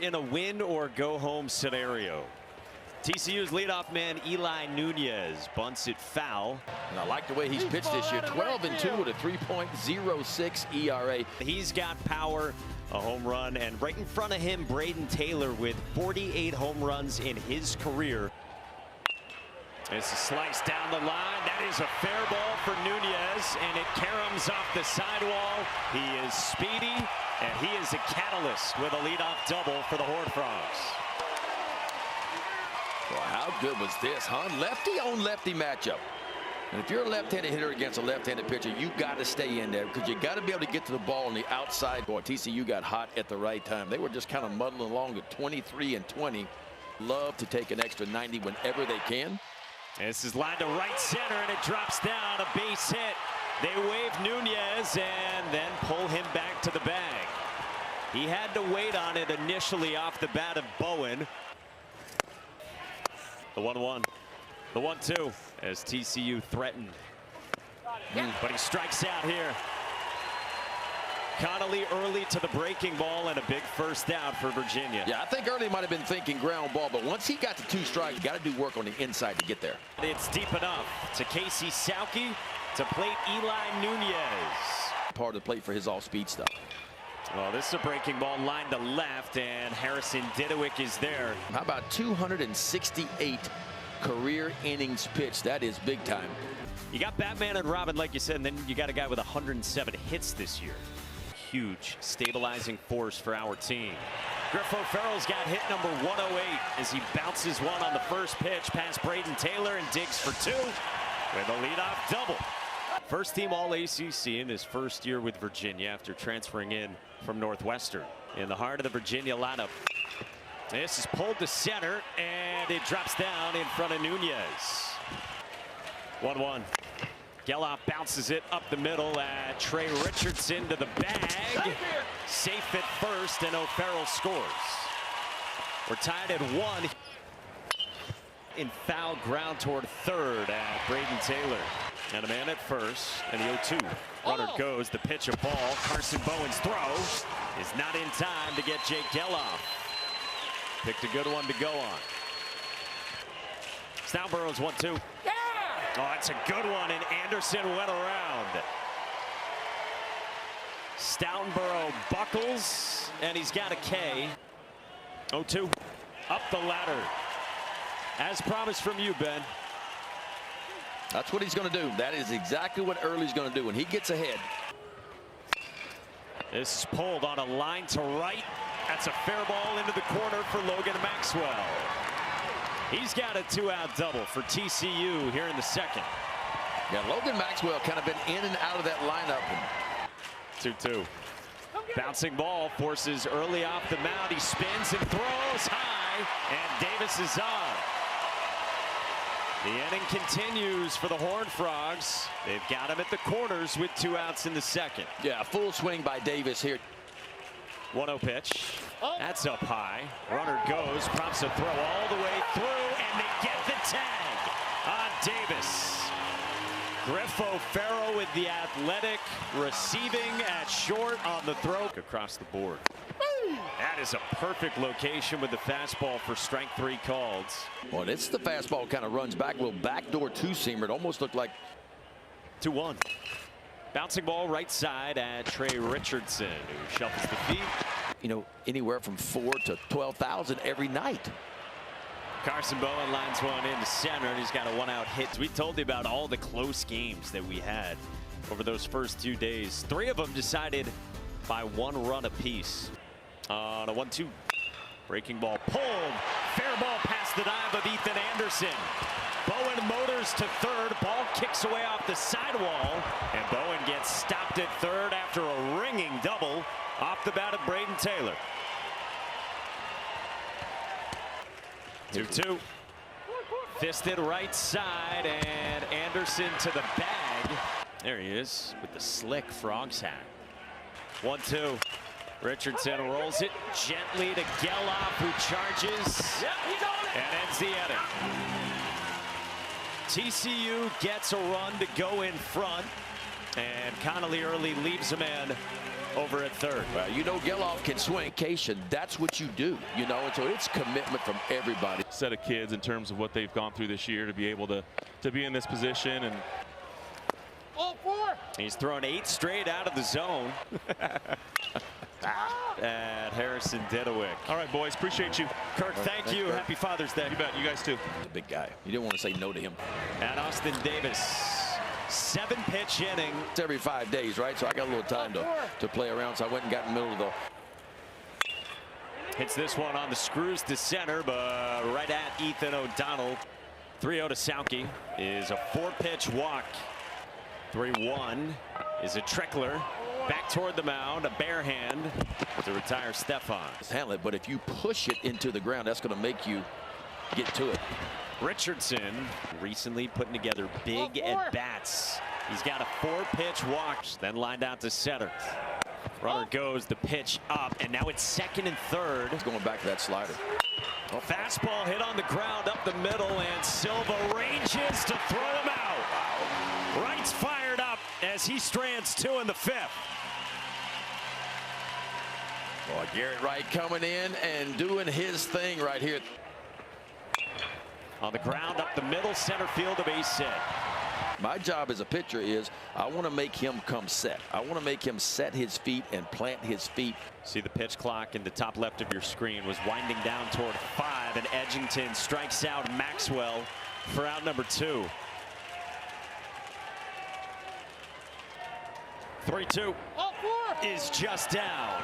in a win or go home scenario. TCU's leadoff man Eli Nunez bunts it foul. And I like the way he's pitched this year. 12-2 with a 3.06 ERA. He's got power, a home run, and right in front of him, Braden Taylor with 48 home runs in his career. It's a slice down the line. That is a fair ball for Nunez, and it caroms off the sidewall. He is speedy, and he is a catalyst with a leadoff double for the Horned Frogs. Well, how good was this, huh? Lefty on lefty matchup. And if you're a left-handed hitter against a left-handed pitcher, you got to stay in there because you got to be able to get to the ball on the outside. Boy, TCU got hot at the right time. They were just kind of muddling along at 23-20. Love to take an extra 90 whenever they can. This is lined to right center, and it drops down, a base hit. They wave Nunez and then pull him back to the bag. He had to wait on it initially off the bat of Bowen. The 1-1, the 1-2 as TCU threatened. But he strikes out here. Connolly early to the breaking ball and a big first out for Virginia. Yeah, I think early might have been thinking ground ball, but once he got to 2 strikes, you got to do work on the inside to get there. It's deep enough to Casey Sauke to plate Eli Nunez. Part of the plate for his off-speed stuff. Well, this is a breaking ball lined to left, and Harrison Didewick is there. How about 268 career innings pitched? That is big time. You got Batman and Robin, like you said, and then you got a guy with 107 hits this year. Huge stabilizing force for our team. Griffo Farrell's got hit number 108 as he bounces one on the first pitch past Braden Taylor and digs for 2 with a leadoff double. First team All-ACC in his first year with Virginia after transferring in from Northwestern. In the heart of the Virginia lineup. This is pulled to center, and it drops down in front of Nunez. 1-1. Geloff bounces it up the middle at Trey Richardson to the bag. Safe at first, and O'Farrell scores. We're tied at 1. In foul ground toward third at Braden Taylor. And a man at first, and the 0-2. Runner goes, the pitch a ball. Carson Bowen's throw is not in time to get Jake Geloff. Picked a good one to go on. Stoutenborough's 1-2. Yeah! Oh, that's a good one, and Anderson went around. Stoutenborough buckles, and he's got a K. 0-2. Up the ladder. As promised from you, Ben. That's what he's going to do. That is exactly what Early's going to do when he gets ahead. This is pulled on a line to right. That's a fair ball into the corner for Logan Maxwell. He's got a 2-out double for TCU here in the second. Yeah, Logan Maxwell kind of been in and out of that lineup. 2-2. Bouncing ball forces Early off the mound. He spins and throws high, and Davis is on. The inning continues for the Horned Frogs. They've got him at the corners with 2 outs in the second. Yeah, full swing by Davis here. 1-0 pitch. That's up high. Runner goes, prompts a throw all the way through, and they get the tag on Davis. Griffo Farrell with the athletic receiving at short on the throw across the board. That is a perfect location with the fastball for strike 3 called. Well, it's the fastball kind of runs back, a little backdoor 2-seamer. It almost looked like 2-1. Bouncing ball right side at Trey Richardson, who shuffles the feet. You know, anywhere from 4,000 to 12,000 every night. Carson Bowen lines one into center, and he's got a 1-out hit. We told you about all the close games that we had over those first 2 days. 3 of them decided by 1 run apiece. On a 1-2. Breaking ball pulled. Fair ball past the dive of Ethan Anderson. Bowen motors to third. Ball kicks away off the sidewall. And Bowen gets stopped at third after a ringing double off the bat of Braden Taylor. 2-2. Fisted right side, and Anderson to the bag. There he is with the slick Frogs hat. 1-2. Richardson rolls it gently to Geloff, who charges and ends the inning. TCU gets a run to go in front, and Connolly Early leaves a man over at third. Well, you know Geloff can swing. That's what you do, you know, and so it's commitment from everybody. Set of kids in terms of what they've gone through this year to be able to be in this position. And he's thrown 8 straight out of the zone. At Harrison Didowick. All right, boys, appreciate you. Kirk, thank you. Happy Father's Day. You bet. You guys too. The big guy. You didn't want to say no to him. And Austin Davis, 7-pitch inning. It's every 5 days, right? So I got a little time to play around. So I went and got in the middle of the. Hits this one on the screws to center, but right at Ethan O'Donnell. 3-0 to Sauke is a 4-pitch walk. 3-1 is a trickler. Back toward the mound, a bare hand to retire Stefan. Handle it, but if you push it into the ground, that's going to make you get to it. Richardson recently putting together big at bats. He's got a 4-pitch walk, then lined out to center. Runner goes, the pitch up, and now it's second and third. It's going back to that slider. Fastball hit on the ground up the middle, and Silva ranges to throw him out. Wright's fired up as he strands 2 in the 5th. Boy, Garrett Wright coming in and doing his thing right here. On the ground up the middle, center field, a base hit. My job as a pitcher is I want to make him come set. I want to make him set his feet and plant his feet. See the pitch clock in the top left of your screen was winding down toward 5, and Edgington strikes out Maxwell for out number 2. 3-2 is just down.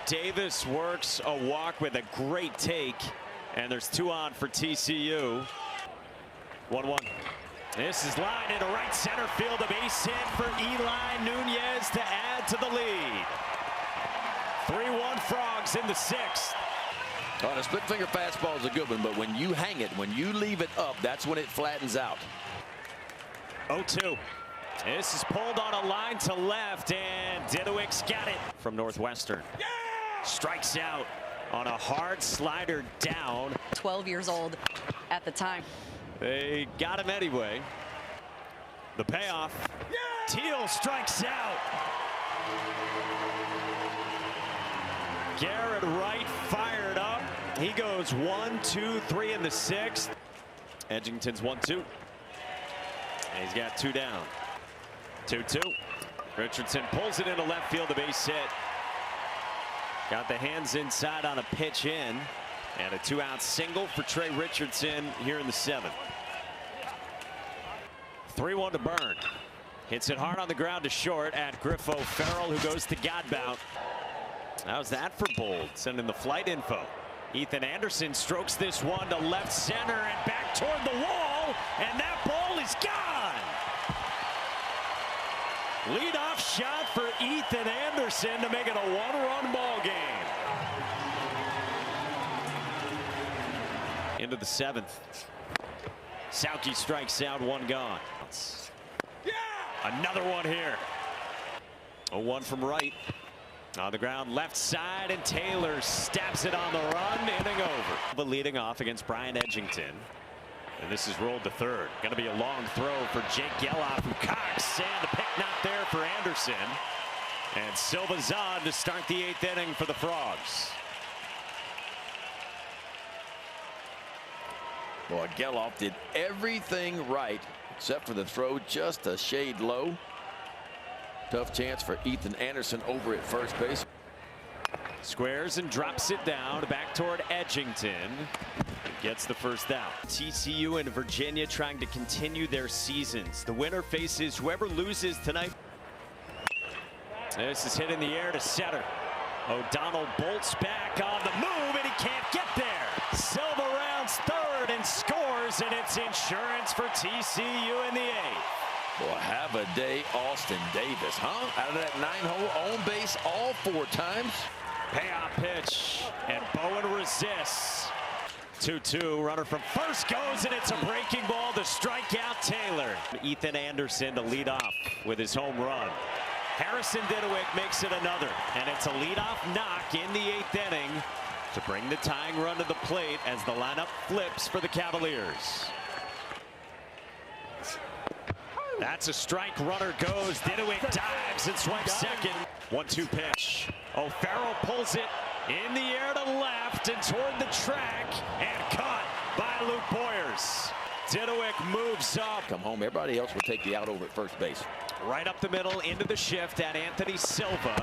Davis works a walk with a great take, and there's 2 on for TCU. 1-1. This is lined into right center field, a base hit for Eli Nunez to add to the lead. 3-1 Frogs in the 6th. Oh, the split finger fastball is a good one, but when you hang it, when you leave it up, that's when it flattens out. 0-2. This is pulled on a line to left, and Didowick's got it from Northwestern. Yeah! Strikes out on a hard slider down. 12 years old at the time. They got him anyway. The payoff. Yeah! Teal strikes out. Garrett Wright fired up. He goes 1, 2, 3 in the 6th. Edgington's 1-2. And he's got 2 down. 2-2. Richardson pulls it into left field, a base hit. Got the hands inside on a pitch in, and a 2-out single for Trey Richardson here in the 7th. 3-1 to Byrne. Hits it hard on the ground to short at Griffo Farrell, who goes to Godbout. How's that for Bold? Sending the flight info. Ethan Anderson strokes this one to left center and back toward the wall, and that ball is gone. Leadoff shot for Ethan Anderson to make it a 1-run ball game. Into the 7th. Sauke strikes out, 1 gone. Yeah! Another one here. 0-1 from Wright. On the ground, left side, and Taylor stabs it on the run. Inning over. But leading off against Brian Edgington. And this is rolled to third. Going to be a long throw for Jake Geloff, who cocks, and the pick not there for Anderson. And Silva's on to start the 8th inning for the Frogs. Boy, Geloff did everything right except for the throw just a shade low. Tough chance for Ethan Anderson over at first base. Squares and drops it down back toward Edgington. Gets the first out. TCU and Virginia trying to continue their seasons. The winner faces whoever loses tonight. This is hit in the air to center. O'Donnell bolts back on the move, and he can't get there. Silva rounds third and scores, and it's insurance for TCU in the 8th. Boy, have a day, Austin Davis, huh? Out of that 9-hole on base all 4 times. Payoff pitch, and Bowen resists. 2-2, runner from first goes, and it's a breaking ball to strike out Taylor. Ethan Anderson to lead off with his home run. Harrison Didowick makes it another, and it's a leadoff knock in the 8th inning to bring the tying run to the plate as the lineup flips for the Cavaliers. That's a strike. Runner goes. Diduik dives and swipes second. 1-2 pitch. O'Farrell pulls it in the air to left and toward the track and caught by Luke Boyers. Diduik moves up. Come home. Everybody else will take the out over at first base. Right up the middle into the shift at Anthony Silva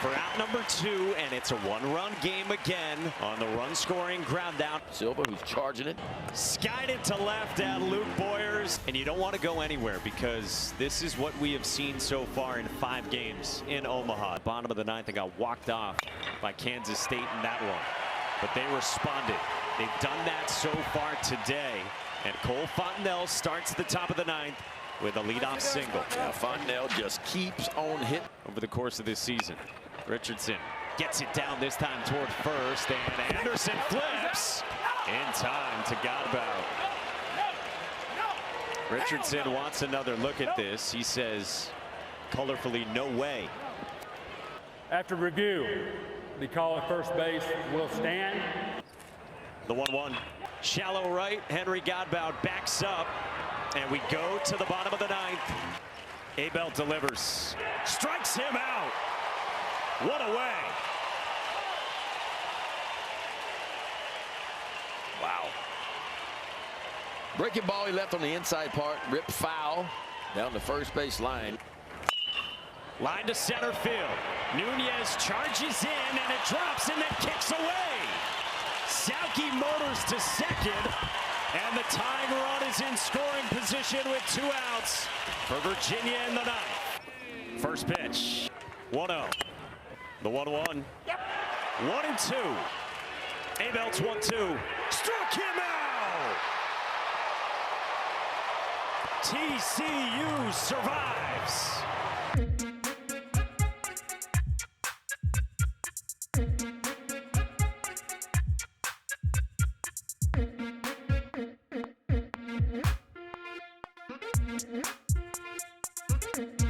for out number 2, and it's a one-run game again on the run-scoring ground down. Silva, who's charging it. Skied it to left at Luke Boyers. And you don't want to go anywhere because this is what we have seen so far in 5 games in Omaha. Bottom of the 9th, and got walked off by Kansas State in that one. But they responded. They've done that so far today. And Cole Fontenelle starts at the top of the 9th with a leadoff single. Yeah, Fontenelle just keeps on hitting. Over the course of this season, Richardson gets it down this time toward first, and Anderson flips in time to Godbout. Richardson wants another look at this. He says colorfully, no way. After review, the call at first base will stand. The 1-1. Shallow right. Henry Godbout backs up. And we go to the bottom of the 9th. Abel delivers. Strikes him out. What a way. Wow. Breaking ball he left on the inside part. Ripped foul down the first base line. Line to center field. Nunez charges in, and it drops and then kicks away. Sauke motors to second, and the tying run is in scoring position with 2 outs for Virginia in the 9th. First pitch, 1-0. The 1-1. 1-2. Abel's 1-2. Struck him out. TCU survives. Mm-hmm.